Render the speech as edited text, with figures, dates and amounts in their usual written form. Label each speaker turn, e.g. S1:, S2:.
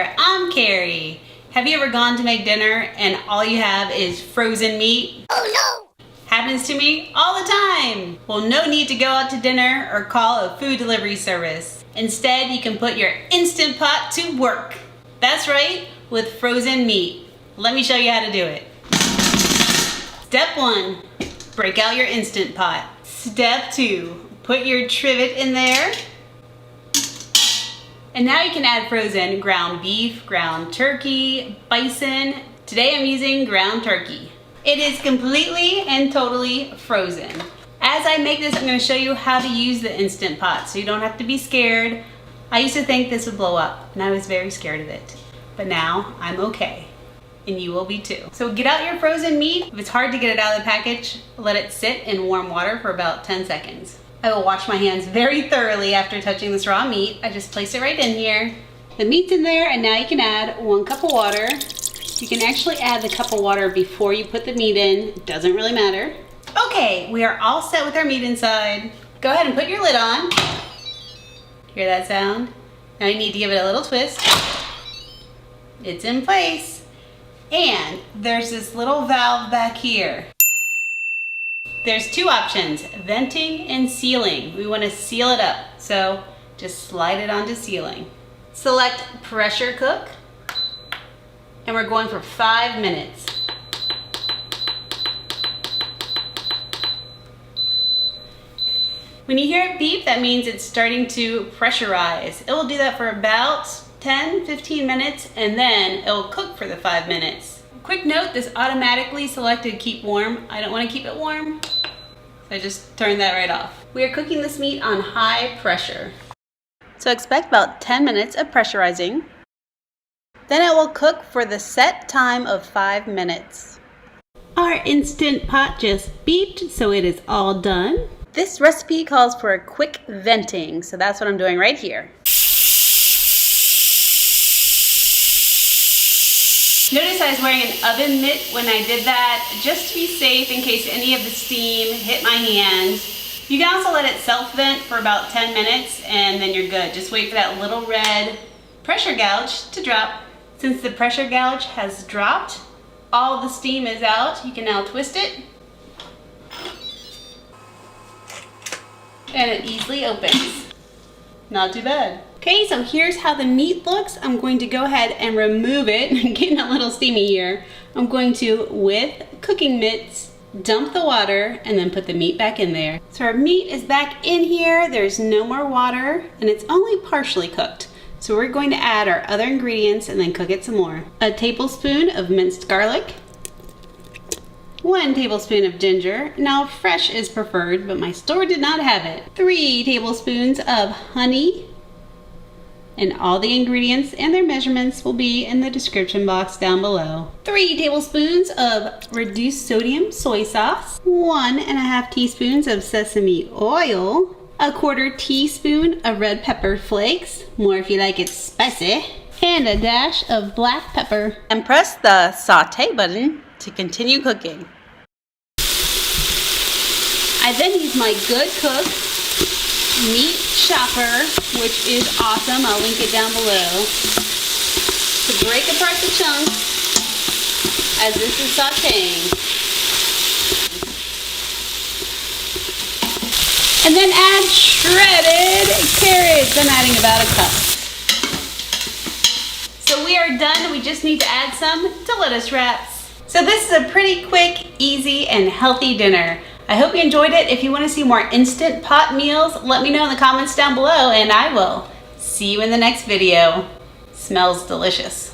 S1: there, I'm Carrie. Have you ever gone to make dinner and all you have is frozen meat? Oh no! Happens to me all the time. Well, no need to go out to dinner or call a food delivery service. Instead, you can put your Instant Pot to work. That's right, with frozen meat. Let me show you how to do it. Step 1, break out your Instant Pot. Step 2, put your trivet in there. And now you can add frozen ground beef, ground turkey, bison. Today I'm using ground turkey. It is completely and totally frozen. As I make this, I'm going to show you how to use the Instant Pot so you don't have to be scared. I used to think this would blow up and I was very scared of it. But now I'm okay. And you will be too. So get out your frozen meat. If it's hard to get it out of the package, let it sit in warm water for about 10 seconds. I will wash my hands very thoroughly after touching this raw meat. I just place it right in here. The meat's in there, and now you can add 1 cup of water. You can actually add the cup of water before you put the meat in. It doesn't really matter. Okay, we are all set with our meat inside. Go ahead and put your lid on. Hear that sound? Now you need to give it a little twist. It's in place. And there's this little valve back here. There's 2 options, venting and sealing. We want to seal it up, so just slide it onto sealing. Select pressure cook, and we're going for 5 minutes. When you hear it beep, that means it's starting to pressurize. It will do that for about 10-15 minutes, and then it will cook for the 5 minutes. Quick note, this automatically selected keep warm. I don't want to keep it warm, so I just turned that right off. We are cooking this meat on high pressure. So expect about 10 minutes of pressurizing. Then it will cook for the set time of 5 minutes. Our Instant Pot just beeped, so it is all done. This recipe calls for a quick venting, so that's what I'm doing right here. Notice I was wearing an oven mitt when I did that, just to be safe in case any of the steam hit my hands. You can also let it self-vent for about 10 minutes and then you're good. Just wait for that little red pressure gouge to drop. Since the pressure gouge has dropped, all the steam is out. You can now twist it. And it easily opens. Not too bad. Okay, so here's how the meat looks. I'm going to go ahead and remove it. I'm getting a little steamy here. I'm going to, with cooking mitts, dump the water and then put the meat back in there. So our meat is back in here. There's no more water and it's only partially cooked. So we're going to add our other ingredients and then cook it some more. A tablespoon of minced garlic. 1 tablespoon of ginger. Now fresh is preferred, but my store did not have it. 3 tablespoons of honey. And all the ingredients and their measurements will be in the description box down below. 3 tablespoons of reduced sodium soy sauce. 1.5 teaspoons of sesame oil. 1/4 teaspoon of red pepper flakes, more if you like it spicy. And a dash of black pepper. And press the saute button to continue cooking. I then use my Good Cook meat chopper, which is awesome. I'll link it down below, to break apart the chunks as this is sauteing. And then add shredded carrots. I'm adding about 1 cup. So we are done. We just need to add some to lettuce wraps. So this is a pretty quick, easy, and healthy dinner. I hope you enjoyed it. If you want to see more Instant Pot meals, let me know in the comments down below and I will see you in the next video. Smells delicious.